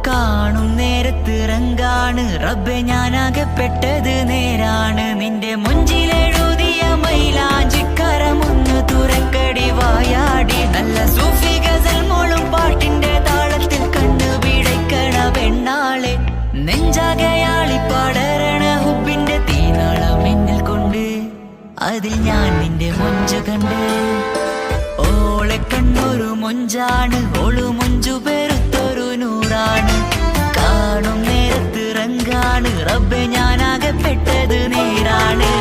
കാണും നേരത്ത് റങ്കാണ്, റബ്ബെ ഞാനാകപ്പെട്ടത് നേരാണ്. നിന്റെ മൊഞ്ചിലെഴുതിയ മൈലാഞ്ചിക്കരമൊന്ന് തുറക്കടി വായാടി. നല്ല സൂഫി ഗസൽ മോളും പാട്ടിന്റെ താളത്തിൽ കണ്ണു പിടയ്ക്കണ പെണ്ണാളെ. നെഞ്ചാകയാളി പടരണ ഹുബിന്റെ തീനാളം എന്നിൽ കൊണ്ട്, അതിൽ ഞാൻ നിന്റെ മൊഞ്ചു കണ്ട്. ഓളെ കണ്ണൊരു മൊഞ്ചാണ്, ഓളു മൊഞ്ചു പെരുത്തൊരു നൂറാണ്. കാണും നേരത്ത് റങ്കാണ്, റബ്ബെ ഞാനാകപ്പെട്ടത് നേരാണ്.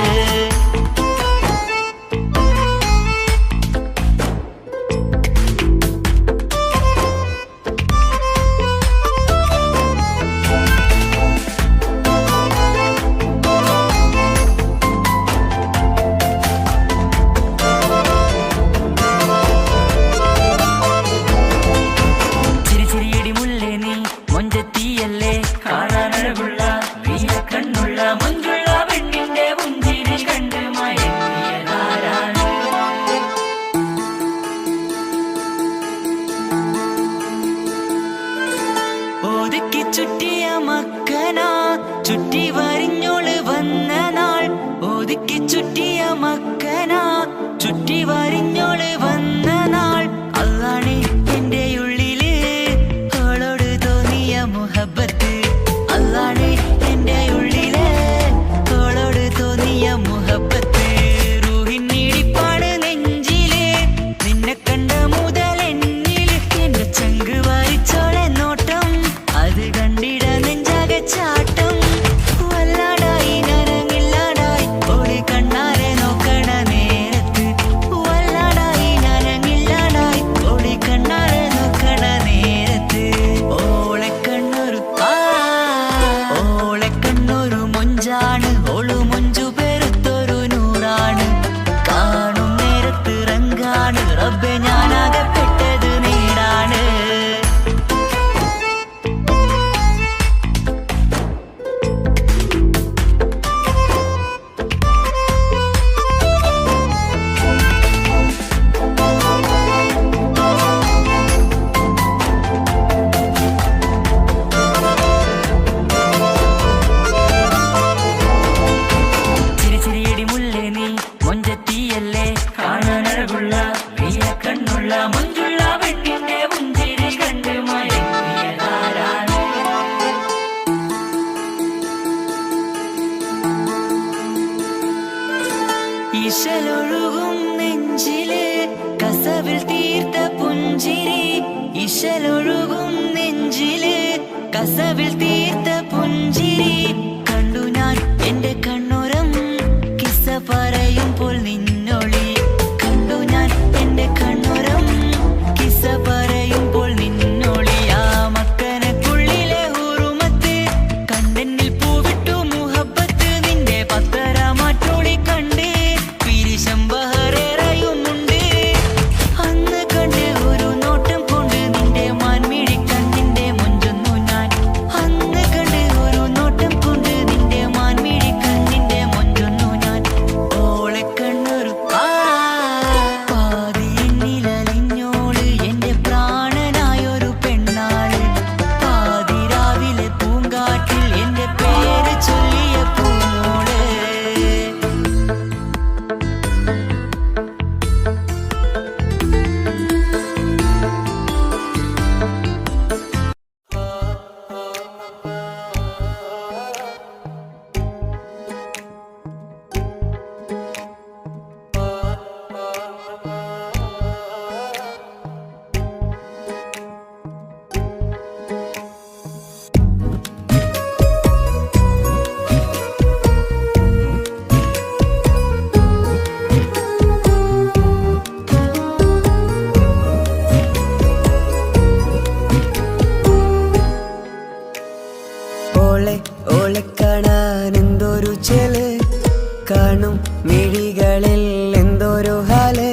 ഒതുക്കി ചുറ്റിയ മക്കന ചുറ്റി വരിഞ്ഞോള് വന്ന നാൾ. ഒതുക്കി ചുറ്റിയ മക്കന ചുറ്റി വരിഞ്ഞോള് വന്ന നാൾ. അതാണ് എന്റെ ഉള്ളില് അവളോട് തോന്നിയ മുഹബത്ത്. അതാണ് എന്റെ ഉള്ളില് അവളോട് തോന്നിയ മുഹബത്ത്. റൂഹിന്നിടിപ്പാണ് നെഞ്ചില്, നിന്നെ കണ്ട മുതൽ എന്നില്. എന്റെ ചങ്ക് വായിച്ചോളെ നോട്ടം, അത് കണ്ടിട നെഞ്ചാകെ ചാട്ടം. വല്ലാടായി നനങ്ങില്ലാടായി ഓടി കണ്ണാരെ നോക്കണ നേരത്ത്. വല്ലാടായി നനങ്ങില്ലാടായി ഓടി കണ്ണാരെ നോക്കണ നേരത്ത്. ഓളെ കണ്ണൊരു മൊഞ്ചാണ്, ഓളു മൊഞ്ചു പെരുത്തൊരു നൂറാണ്. കാണും നേരത്ത് റങ്കാണ്, റബ്ബെ ഞാനാകപ്പെട്ടത് നേരാണ്. ചിരിച്ചിരിയടി മുല്ലേ നീ മൊഞ്ചത്തിയല്ലേ, കാണാനഴകുള്ള നീയ കണ്ണുള്ള മൊഞ്ചുള്ള പെണ്ണിന്റെ മുഞ്ചിരി കണ്ട് മയങ്ങിയതാരാണ്. ഇശലൊഴുകും നെഞ്ചില് കസവിൽ തീർത്ത പുഞ്ചിരി. ഇശലൊഴുകും നെഞ്ചില് കസവിൽ തീർത്ത പുഞ്ചിരി. കണ്ടു ഞാൻ എന്റെ കണ്ണുരം കിസ്സ പറയുമ്പോൾ നിന്നൊളി. കണ്ടു ഞാൻ എന്റെ കണ്ണുരം കിസ്സ പറയുമ്പോൾ നിന്നൊളി. ആ മക്കനക്കുള്ളിലെ ഹുറുമത്ത് കണ്ടെന്നിൽ പൂവിട്ടു മുഹബത്ത്. നിന്റെ പത്തര മാറ്റോളി കണ്ട് പിരിശം ബഹറേറയുമുണ്ട്. അന്ന് കണ്ട് ഒരു നോട്ടം കൊണ്ട് നിന്റെ മാൻമിഴി കണ്ണിന്റെ മൊഞ്ചൊന്നു ഞാൻ. അന്ന് കണ്ട് ഒരു നോട്ടം കൊണ്ട് നിന്റെ മാൻമിഴി കണ്ണിന്റെ മൊഞ്ചൊന്നു ഞാൻ. ഓളെ കണ്ണൊരു പാതി എന്നിലലിഞ്ഞോള്, എന്റെ പ്രാണനായൊരു പെണ്ണാള്. പാതിരാവിലെ പൂങ്കാറ്റിൽ എന്റെ പേര് ചൊല്ലിയ പൂമോള്. ഓളെ കാണാൻ എന്തൊരു ചെല്, കാണും മിഴികളിൽ എന്തൊരു ഹാല്.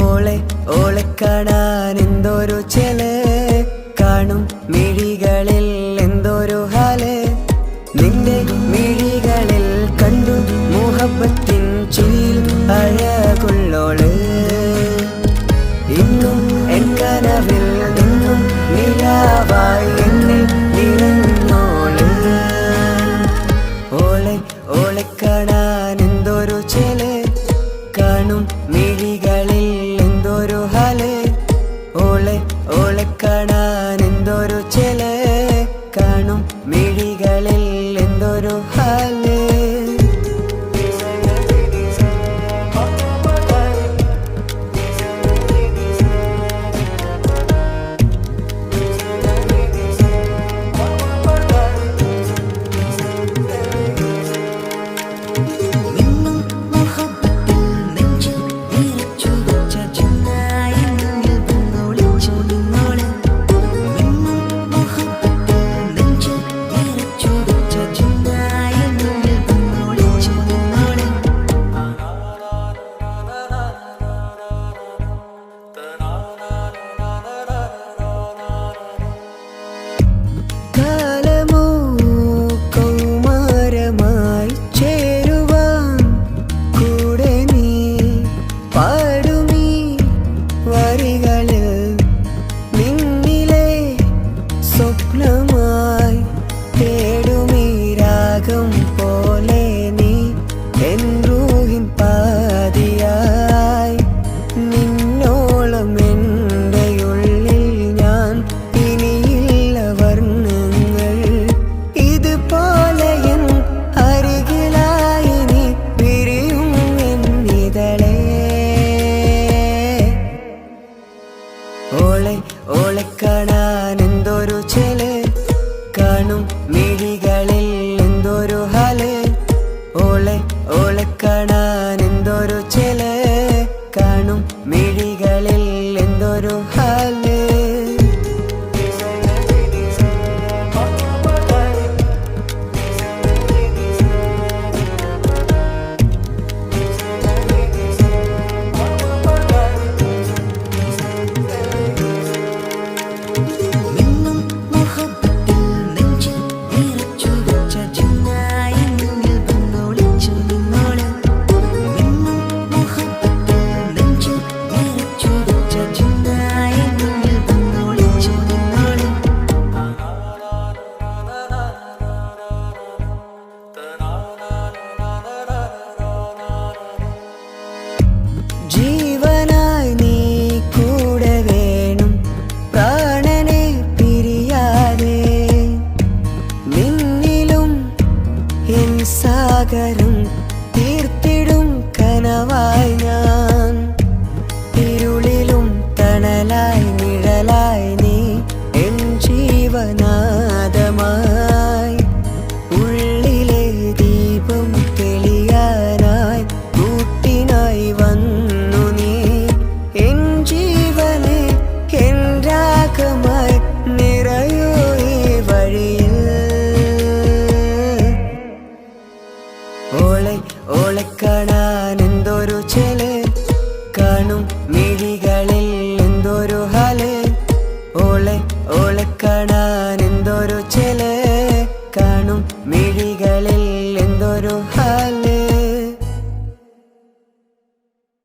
ഓളെ കാണാൻ എന്തൊരു ചെല്, കാണും മിഴികളിൽ എന്തൊരു ഹാല്. നിന്റെ മിഴികളിൽ കണ്ടു മുഹബത്തിൻ ചിരിയിൽ അഴകുള്ളോള്. കാണും മിഴി